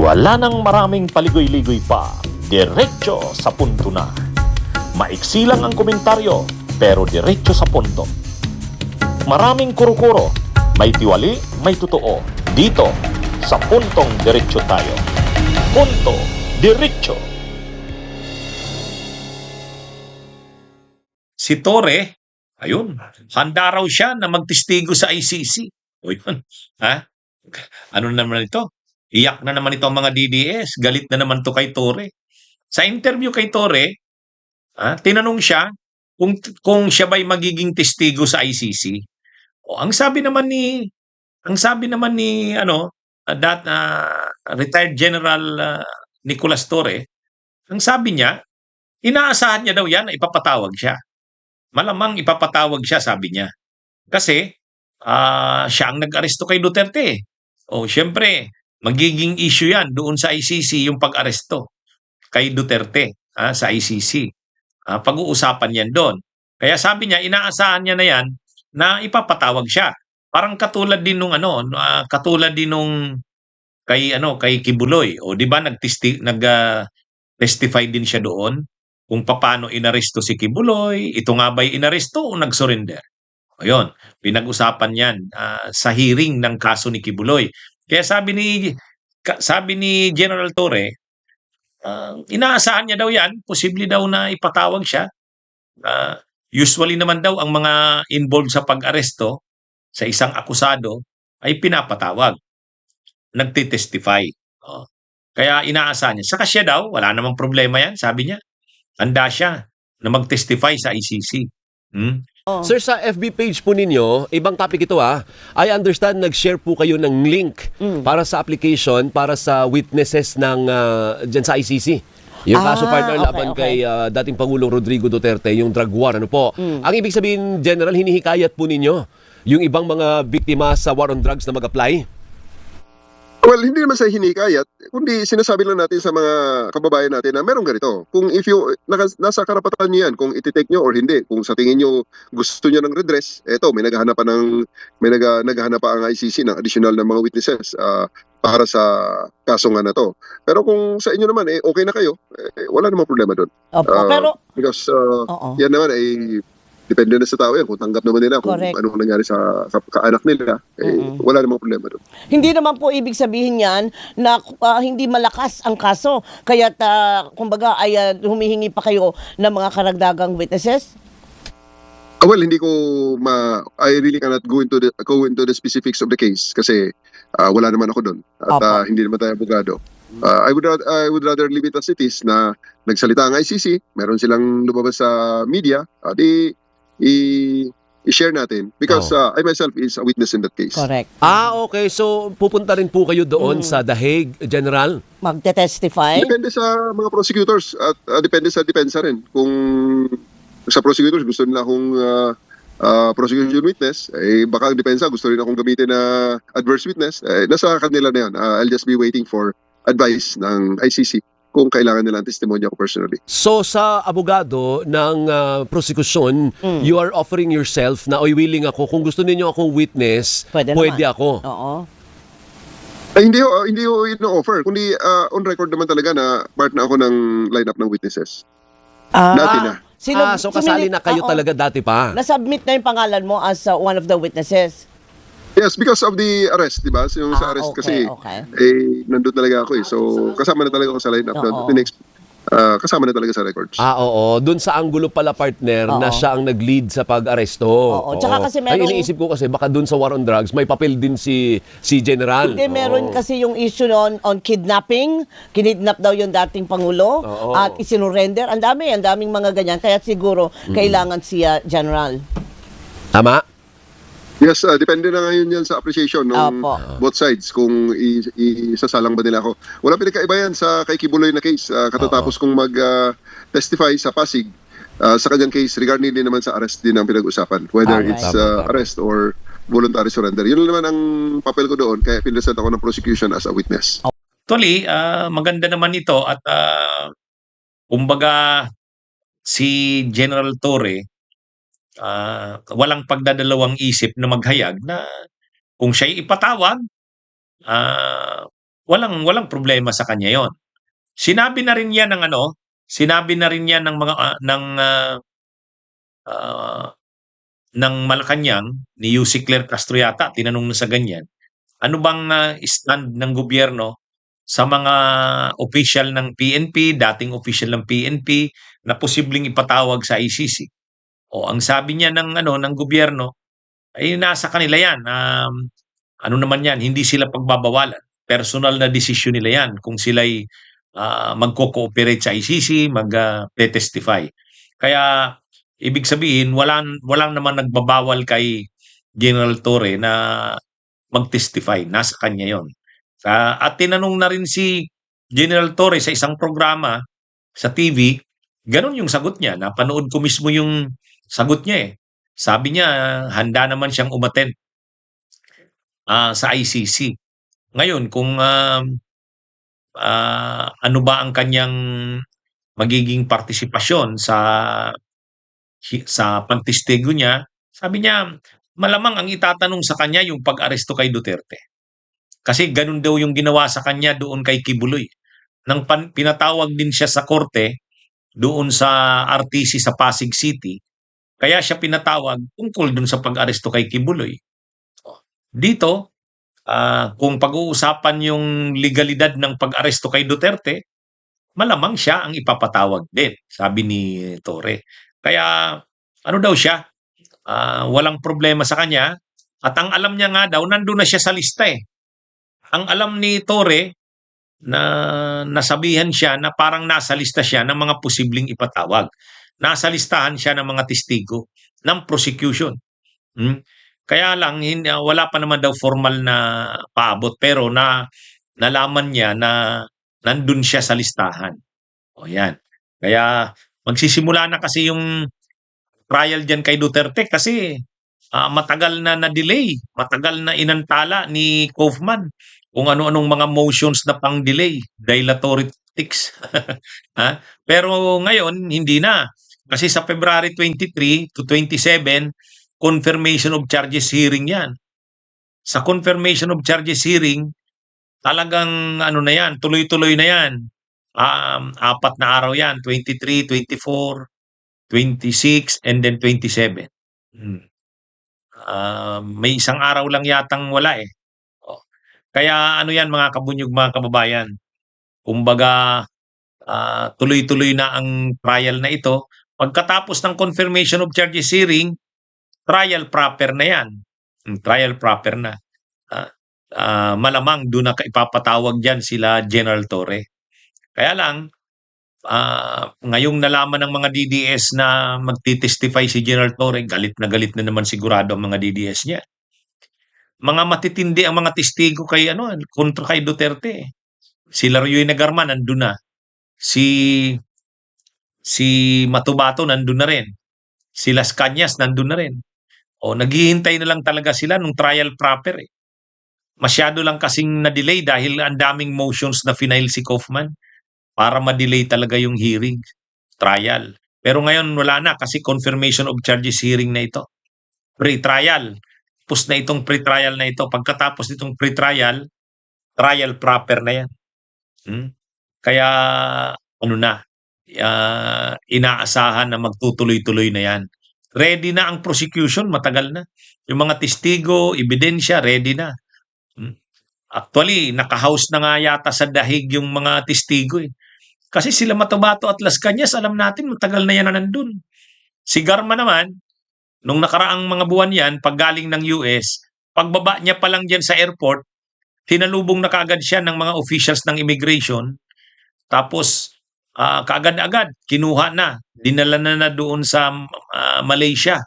Wala nang maraming paligoy-ligoy pa, diretso sa punto na. Maiksi lang ang komentaryo, pero diretso sa punto. Maraming kuro-kuro, may tiwali, may totoo. Dito, sa Puntong Diretso tayo. Punto Diretso. Si Torre, ayun, handa raw siya na magtestigo sa ICC. O yun, ha? Ano naman ito? Iyak na naman ito ang mga DDS. Galit na naman to kay Torre. Sa interview kay Torre, tinanong siya kung siya ba'y magiging testigo sa ICC. O ang sabi naman ni retired General Nicolas Torre, ang sabi niya, inaasahan niya daw yan na ipapatawag siya. Malamang ipapatawag siya, sabi niya. Kasi siya ang nag-aresto kay Duterte. O siyempre, magiging issue yan doon sa ICC yung pag-aresto kay Duterte sa ICC. Pag-uusapan yan doon. Kaya sabi niya, inaasahan niya na yan na ipapatawag siya. Parang katulad din nung kay Kibuloy. O di ba nag-testify din siya doon kung paano inaresto si Kibuloy, ito nga ba'y inaresto o nag-surrender? Ayun, pinag-usapan yan sa hearing ng kaso ni Kibuloy. Kaya sabi ni General Torre, inaasahan niya daw yan, posible daw na ipatawag siya. Usually naman daw ang mga involved sa pag-aresto sa isang akusado ay pinapatawag, nagtitestify. Kaya inaasahan niya. Saka siya daw, wala namang problema yan, sabi niya. Handa siya na mag-testify sa ICC. Sir, sa FB page po ninyo, ibang topic ito I understand nag-share po kayo ng link para sa application, para sa witnesses ng dyan sa ICC. Yung kaso partner laban kay dating Pangulong Rodrigo Duterte, yung drug war, ano po. Ang ibig sabihin, General, hinihikayat po ninyo yung ibang mga biktima sa war on drugs na mag-apply? Well, hindi naman sa hinikayat, kundi sinasabi lang natin sa mga kababayan natin na meron ganito. Kung nasa karapatan niyo yan, kung ititake nyo or hindi, kung sa tingin nyo gusto nyo ng redress, eto, may naghahanap pa ang ICC ng additional na mga witnesses para sa kaso nga na to. Pero kung sa inyo naman, okay na kayo, wala namang problema doon. Because yan naman depende na sa tao yan. Kung tanggap naman nila kung anong nangyari sa kaanak nila, wala namang problema doon. Hindi naman po ibig sabihin yan na hindi malakas ang kaso. Kaya kumbaga ay humihingi pa kayo ng mga karagdagang witnesses? Well, hindi ko I really cannot go into the specifics of the case kasi wala naman ako doon. At hindi naman tayo abogado. I would rather leave it as it is na nagsalita ang ICC, meron silang lumabas sa media, i-share natin because I myself is a witness in that case. Correct. Okay. So, pupunta rin po kayo doon sa The Hague, General? Magte-testify? Depende sa mga prosecutors at depende sa depensa rin. Kung sa prosecutors gusto nila akong prosecution witness, baka ang depensa gusto rin akong gamitin na adverse witness, nasa kanila na yan. I'll just be waiting for advice ng ICC kung kailangan nila ang testimonya ko personally. So sa abogado ng prosecution, you are offering yourself na willing ako, kung gusto ninyo akong witness, pwede ako. Oo. Hindi ko ino-offer, kundi on record naman talaga na part na ako ng lineup ng witnesses. Dati na. So kasali na kayo talaga dati pa? Nasubmit na yung pangalan mo as one of the witnesses? Yes, because of the arrest, di ba? Yung sa arrest kasi, nandun talaga ako So, kasama na talaga ako sa lineup. Kasama na talaga sa records. Oo. Doon sa anggulo pala, partner, na siya ang nag-lead sa pag-aresto. Tsaka kasi meron... Ay, iniisip ko kasi, baka doon sa war on drugs, may papel din si General. Hindi, meron kasi yung issue on kidnapping. Kinidnap daw yung dating Pangulo. At isinurrender. Ang daming mga ganyan. Kaya siguro, kailangan siya General. Tama? Yes, depende na ngayon yan sa appreciation ng both sides kung isasalang ba nila ako. Wala pinagkaiba yan sa kay Kibuloy na case. Katatapos kong mag-testify sa Pasig sa kanyang case regarding din naman sa arrest din ang pinag-usapan. Whether it's arrest or voluntary surrender. Yun naman ang papel ko doon kaya pinresent ako ng prosecution as a witness. Actually, maganda naman ito at kumbaga si General Torre walang pagdadalawang isip na maghayag na kung siya'y ipatawag, walang problema sa kanya 'yon. Sinabi na rin 'yan ng ano, sinabi na rin 'yan ng mga, ah, ng Malacanang, ni Yussi Claire Castro yata, tinanong na sa ganyan, ano bang, stand ng gobyerno sa mga opisyal ng PNP, dating opisyal ng PNP na posibleng ipatawag sa ICC. O ang sabi niya ng ano, ng gobyerno, ay nasa kanila 'yan, ano naman 'yan, hindi sila pagbabawalan. Personal na desisyon nila 'yan kung sila'y, magko-cooperate sa ICC, te-testify. Kaya ibig sabihin walang naman nagbabawal kay General Torre na mag-testify, nasa kanya 'yon. At tinanong na rin si General Torre sa isang programa sa TV, gano'n yung sagot niya. Napanood ko mismo yung sagot niya, eh. Sabi niya handa naman siyang umattend, sa ICC. Ngayon kung, ano ba ang kanyang magiging partisipasyon sa pagtestigo niya, sabi niya malamang ang itatanong sa kanya yung pag-aresto kay Duterte. Kasi gano'n daw yung ginawa sa kanya doon kay Kibuloy. Nang pinatawag din siya sa korte doon sa RTC sa Pasig City, kaya siya pinatawag tungkol doon sa pag-aresto kay Kibuloy. Dito, kung pag-uusapan yung legalidad ng pag-aresto kay Duterte, malamang siya ang ipapatawag din, sabi ni Torre. Kaya ano daw siya, walang problema sa kanya, at ang alam niya nga daw, nandun na siya sa lista, eh. Ang alam ni Torre, na nasabihan siya na parang nasa lista siya ng mga posibleng ipatawag. Nasa listahan siya ng mga testigo ng prosecution. Kaya lang wala pa naman daw formal na paabot, pero nalaman niya na nandun siya sa listahan. O yan. Kaya magsisimula na kasi yung trial diyan kay Duterte kasi matagal na na-delay, matagal na inantala ni Kaufman kung ano-anong mga motions na pang-delay, dilatory tactics. Pero ngayon, hindi na. Kasi sa February 23 to 27, confirmation of charges hearing yan. Sa confirmation of charges hearing, talagang ano na yan, tuloy-tuloy na yan. 4 na araw yan, 23, 24, 26, and then 27. May isang araw lang yatang wala, eh. Kaya ano yan mga kabunyog, mga kababayan, kumbaga tuloy-tuloy na ang trial na ito. Pagkatapos ng confirmation of charges hearing, trial proper na yan. Trial proper na. Malamang doon na ipapatawag dyan sila General Torre. Kaya lang, ngayong nalaman ng mga DDS na magti-testify si General Torre, galit na naman sigurado ang mga DDS niya. Mga matitindi ang mga testigo kontra kay Duterte. Si Laroy Nagarman nandun na. Si Matubato nandun na rin. Si Las Cañas nandun na rin. O naghihintay na lang talaga sila nung trial proper, eh. Masyado lang kasing na-delay dahil ang daming motions na final si Kaufman para ma-delay talaga yung hearing, trial. Pero ngayon wala na kasi confirmation of charges hearing na ito. Pre-trial. Tapos na itong pre-trial na ito. Pagkatapos nitong pre-trial, trial proper na yan. Kaya ano na, inaasahan na magtutuloy-tuloy na yan. Ready na ang prosecution, matagal na. Yung mga testigo, ebidensya, ready na. Actually, naka-house na nga yata sa dahig yung mga testigo, eh. Kasi sila Matubato at Las Cañas, alam natin, matagal na yan na nandun. Si Garma naman, nung nakaraang mga buwan yan, pag galing ng US, pagbaba niya pa lang dyan sa airport, tinalubong na kaagad siya ng mga officials ng immigration, tapos kaagad-agad, kinuha na, dinala na doon sa Malaysia.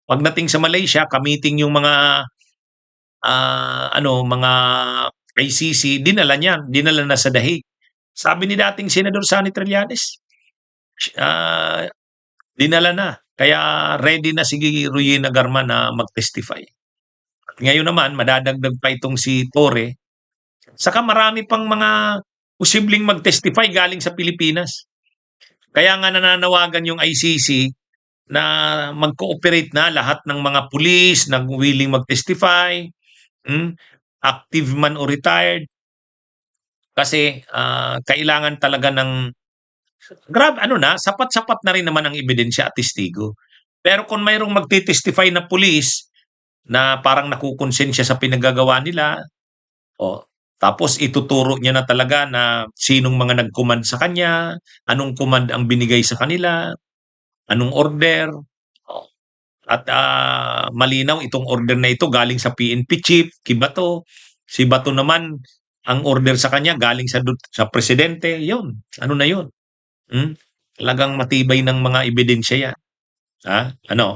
Pagdating sa Malaysia, kamiting yung mga mga ICC, dinala na sa dahig. Sabi ni dating Senador Sonny Trillanes, dinala na. Kaya ready na si Ruy Nagarman na mag-testify. At ngayon naman, madadagdag pa itong si Torre. Saka marami pang mga posibleng mag-testify galing sa Pilipinas. Kaya nga nananawagan yung ICC na mag-cooperate na lahat ng mga pulis na willing mag-testify, active man o retired, Kasi kailangan talaga ng sapat-sapat na rin naman ang ebidensya at testigo. Pero kung mayroong magti-testify na pulis na parang nakukonsensya sa pinagagawa nila, tapos ituturo niya na talaga na sinong mga nag-command sa kanya, anong command ang binigay sa kanila, anong order, at malinaw itong order na ito galing sa PNP chief, Kibato. Si Bato naman, ang order sa kanya galing sa presidente. Yun, ano na yun? Talagang matibay ng mga ebidensya yan.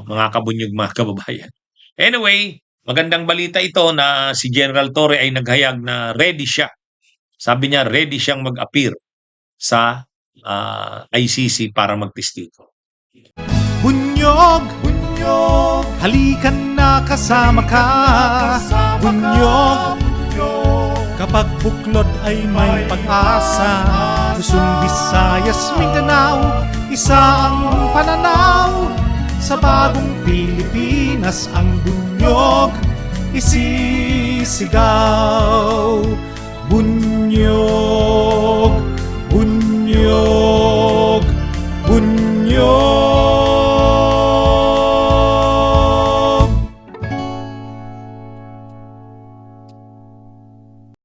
Mga kabunyog, mga kababayan. Anyway, magandang balita ito na si General Torre ay naghayag na ready siya. Sabi niya, ready siyang mag-appear sa ICC para magtestigo. Bunyog, bunyog, halikan na kasama ka. Bunyog, kapag buklod ay may pag-asa. Luzon, Visayas, Mindanao, isa ang pananaw. Sa bagong Pilipinas ang bunyog isisigaw.